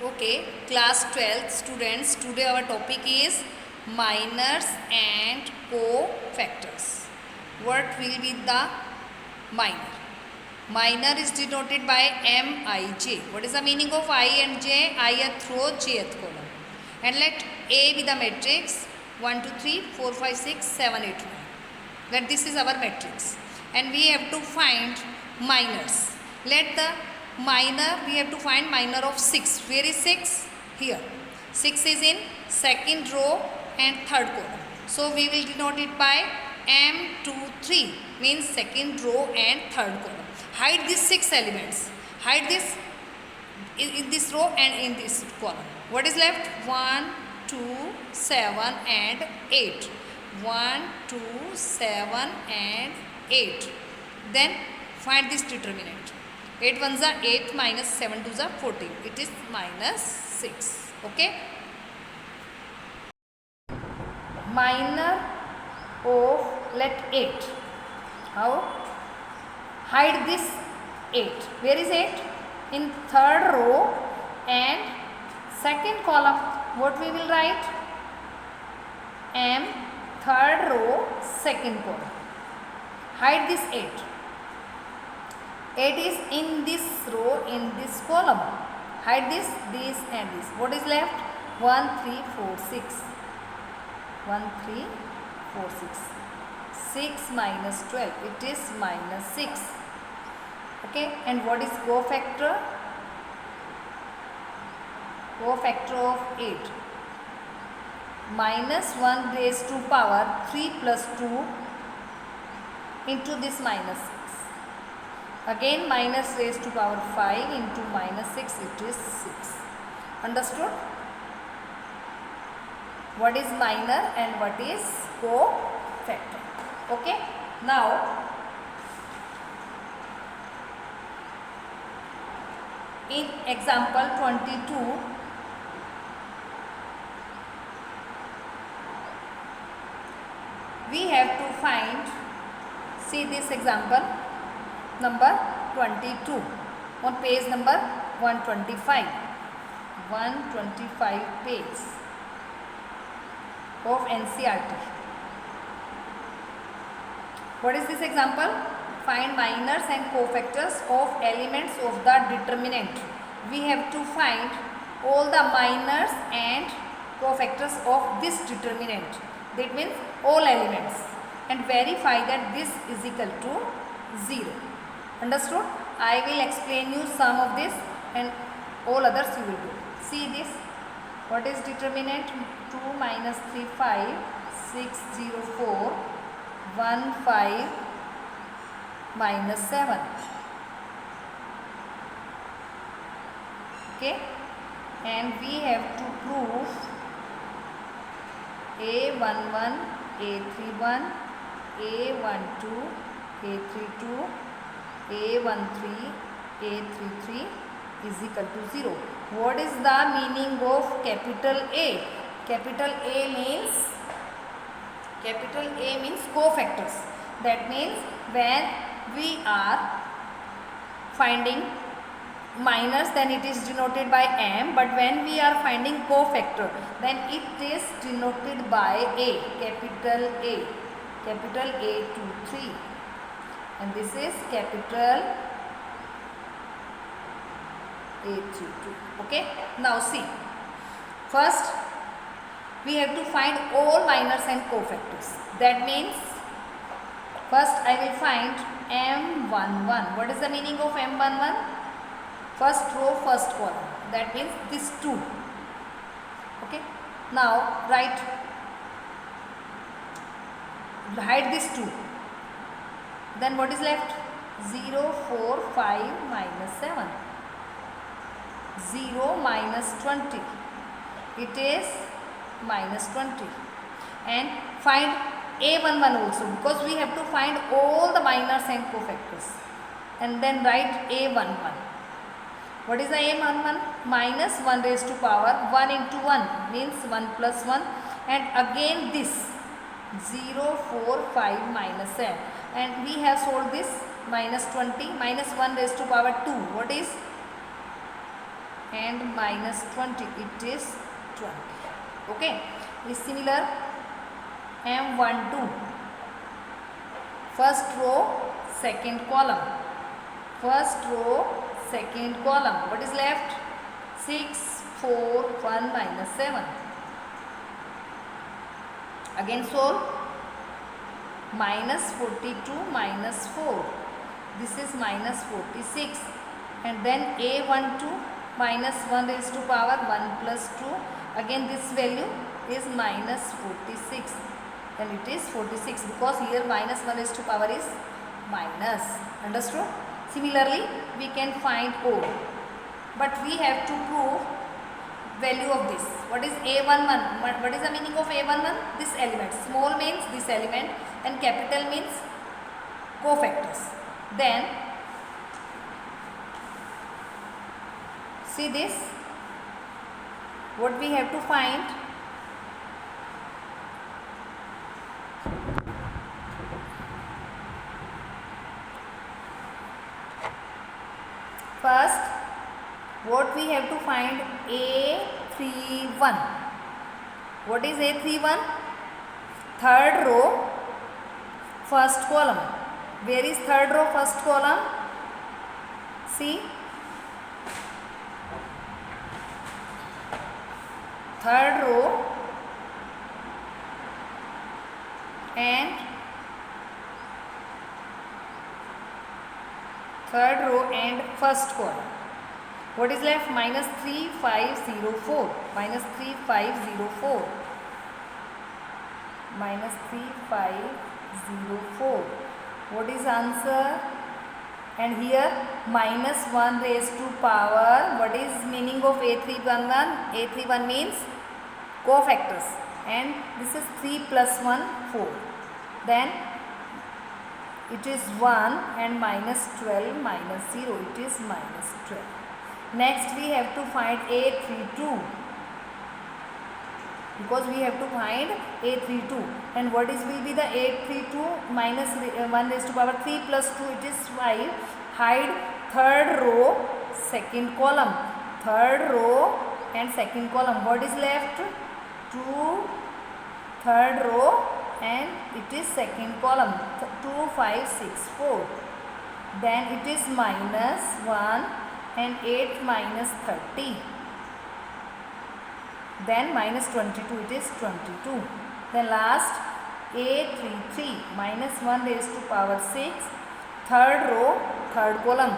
Okay, class 12th students, today our topic is minors and cofactors. What will be the minor? Minor is denoted by Mij. What is the meaning of I and J? Ith row, jth column. And let A be the matrix 1, 2, 3, 4, 5, 6, 7, 8, 9. That this is our matrix. And we have to find minors. Let the minor, we have to find minor of 6. Where is 6? Here. 6 is in second row and third column. So we will denote it by M23, means second row and third column. Hide these 6 elements. Hide this in this row and in this column. What is left? 1, 2, 7 and 8. 1, 2, 7 and 8. Then find this determinant. 8 ones are 8 minus 7 twos are 14. It is minus 6. Okay. Minor of let 8. How? Hide this 8. Where is 8? In third row and second column. What we will write? M, third row, second column. Hide this 8. 8 is in this row, in this column. Hide this and this. What is left? 1, 3, 4, 6. 1, 3, 4, 6. 6 minus 12. It is minus 6. Okay. And what is cofactor? Cofactor of 8. Minus 1 raised to power 3 plus 2 into this minus 6. Again minus raised to power 5 into minus 6, it is 6. Understood? What is minor and what is cofactor? Okay. Now, in example 22, we have to find, see this example number 22 on page number 125. 125 page of NCERT. What is this example? Find minors and cofactors of elements of the determinant. We have to find all the minors and cofactors of this determinant. That means all elements, and verify that this is equal to 0. Understood? I will explain you some of this and all others you will do. See this. What is determinant? 2 minus 3, 5, 6, 0, 4, 1, 5, minus 7. Okay. And we have to prove A11, A31, A12, A32, A13, A33 is equal to 0. What is the meaning of capital A? Capital A means cofactors. That means when we are finding minors, then it is denoted by M, but when we are finding cofactor, then it is denoted by A, capital A, capital A23. And this is capital A32. Okay. Now see. First, we have to find all minors and cofactors. That means, first I will find M11. What is the meaning of M11? First row, first column. That means this 2. Okay. Now write. Hide this 2. Then what is left? 0, 4, 5, minus 7. 0 minus 20. It is minus 20. And find A11 also, because we have to find all the minors and cofactors. And then write A11. What is the A11? Minus 1 raised to power 1 into 1 means 1 plus 1. And again this 0, 4, 5, minus 7. And we have solved this minus 20, minus 1 raised to power 2. What is and minus 20, it is 20. Okay, is similar M12, first row second column, first row second column. What is left? 6, 4, 1 minus 7. Again solve. Minus 42 minus 4, this is minus 46, and then A12 minus 1 raised to power 1 plus 2, again this value is minus 46, and it is 46 because here minus 1 raised to power is minus. Understood? Similarly, we can find O, but we have to prove value of this. What is A11? What is the meaning of A11? This element. Small means this element and capital means cofactors. Then see this, what we have to find. First, what we have to find? A31. What is A31? Third row first column. Where is third row first column? See, third row and first column. What is left? Minus 3504. Minus 3504. Minus 3504. What is answer? And here minus 1 raised to power. What is meaning of A311? A31 means cofactors. And this is 3 plus 1, 4. Then it is 1 and minus 12 minus 0. It is minus 12. Next we have to find A32. Because we have to find A32. And what is will be the A32? Minus 1 raised to power 3 plus 2, it is 5. Hide third row, second column. Third row and second column. What is left? 2, third row and it is second column. 2, 5, 6, 4. Then it is minus 1 and 8 minus 30. Then minus 22, it is 22. Then last A33, minus 1 raised to power 6, third row, third column.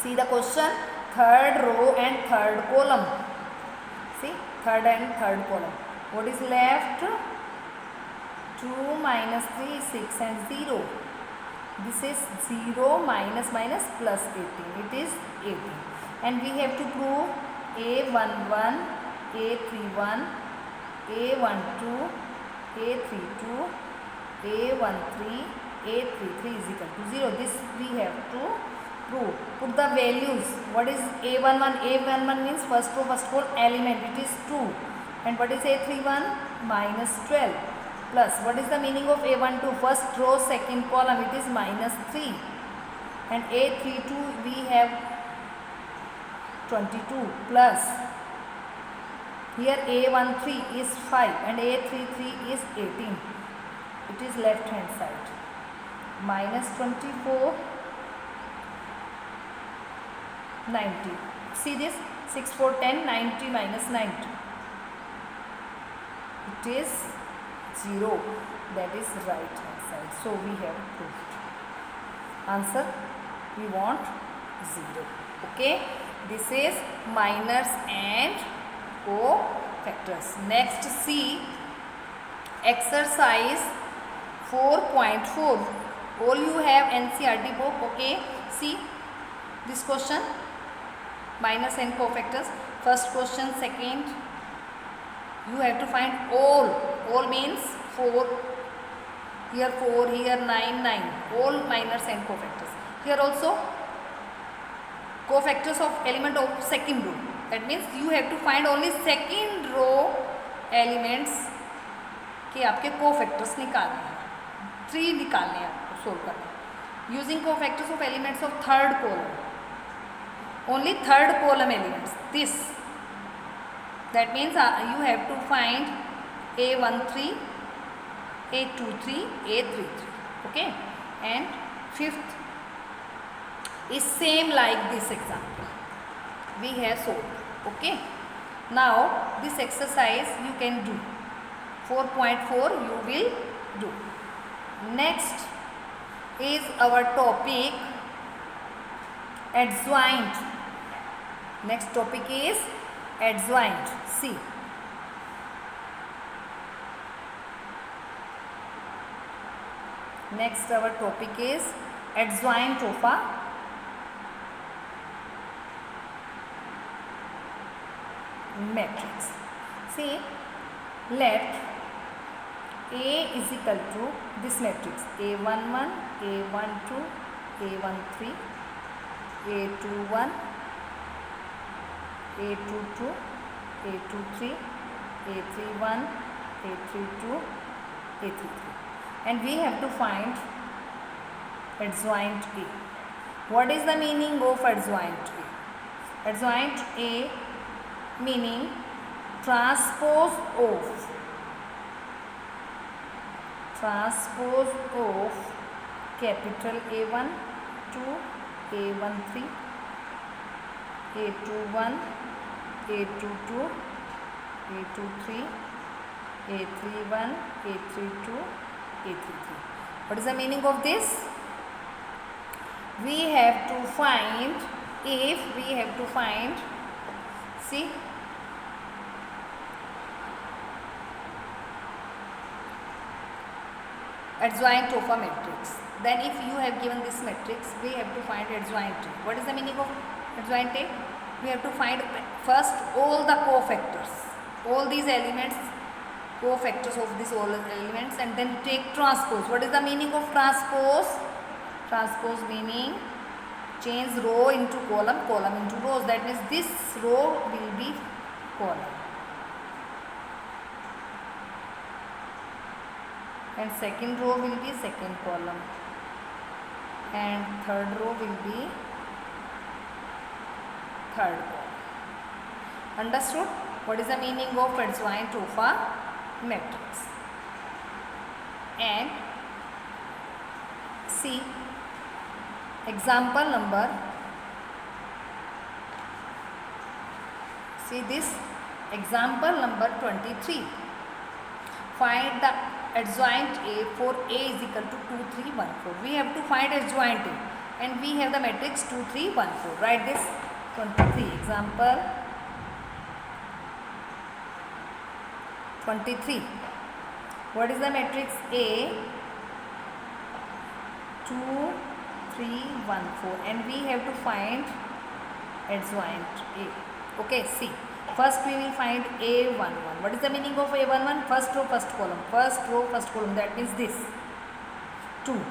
See the question, third row and third column. See, third and third column. What is left? 2 minus 3, 6 and 0. This is 0 minus minus plus 18. It is 18. And we have to prove A11, A31, A12, A32, A13, A33 is equal to 0. This we have to prove. Put the values. What is A11? A11 means first row, first whole element. It is 2. And what is A31? Minus 12. Plus, what is the meaning of A12? First row, second column. It is minus 3. And A32 we have 22 plus. Here A13 is 5 and A33 is 18. It is left hand side. Minus 24, 90. See this? 6, 4, 10, 90 minus 90. It is 0. That is right hand side. So we have proved. Answer, we want 0. Okay. This is minors and cofactors. Next, see exercise 4.4. All you have NCERT book. Okay. See this question, minors and cofactors. First question, second. You have to find all. All means 4. Here 4, here 9, 9. All minors and cofactors. Here also cofactors of element of second row. That means you have to find only second row elements के आपके cofactors निकालने हैं. 3 निकालने हैं आपको solve करना. Using cofactors of elements of third column. only third column elements. This. That means you have to find A13, A23, A33. Okay. And fifth is same like this example. We have solved. Okay. Now this exercise you can do. 4.4 you will do. Next is our topic adjoint. Next topic is adjoint. See. Next our topic is adjoint of a matrix. See, let A is equal to this matrix A11, A12, A13, A21, A22, A23, A31, A32, A33, and we have to find adjoint A. What is the meaning of adjoint A? Adjoint A meaning transpose of capital A1 to A13, A21, A22, A23, A31, A32, A33. What is the meaning of this? We have to find, see, adjoint of a matrix. Then if you have given this matrix, we have to find adjoint A. What is the meaning of adjoint A? We have to find first all the cofactors, all these elements, cofactors of these all elements, and then take transpose. What is the meaning of transpose? Transpose meaning change row into column, column into rows. That means this row will be column and second row will be second column and third row will be third column. Understood? What is the meaning of adjoint of a matrix? And see example number, see this example number 23. Find the adjoint A for A is equal to 2, 3, 1, 4. We have to find adjoint A and we have the matrix 2, 3, 1, 4. Write this 23. Example 23. What is the matrix A? 2, 3, 1, 4, and we have to find adjoint A. Okay, see. First we will find A11. What is the meaning of A11? First row, first column. First row, first column. That means this. 2.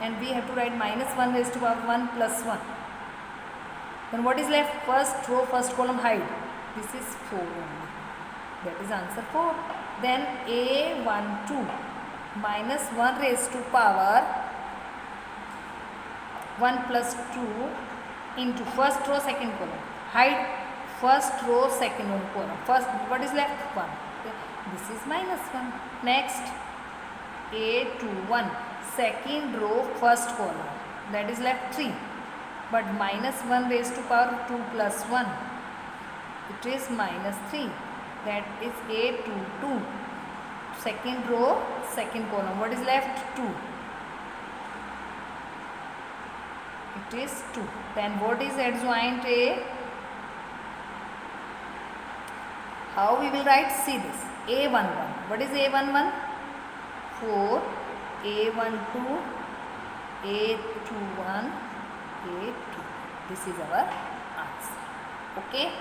And we have to write minus 1 raised to power 1 plus 1. Then what is left? First row, first column, hide. This is 4 only. That is answer 4. Then A12 minus 1 raised to power 1 plus 2 into first row, second column. Hide first row, second column. First, what is left? 1. This is minus 1. Next, A21, second row, first column. That is left 3. But minus 1 raised to power 2 plus 1. It is minus 3. That is A22, second row, second column. What is left? 2. It is 2. Then what is adjoint A? How we will write? See this. A11. What is A11? 4. A12. A21. A2. This is our answer. Okay.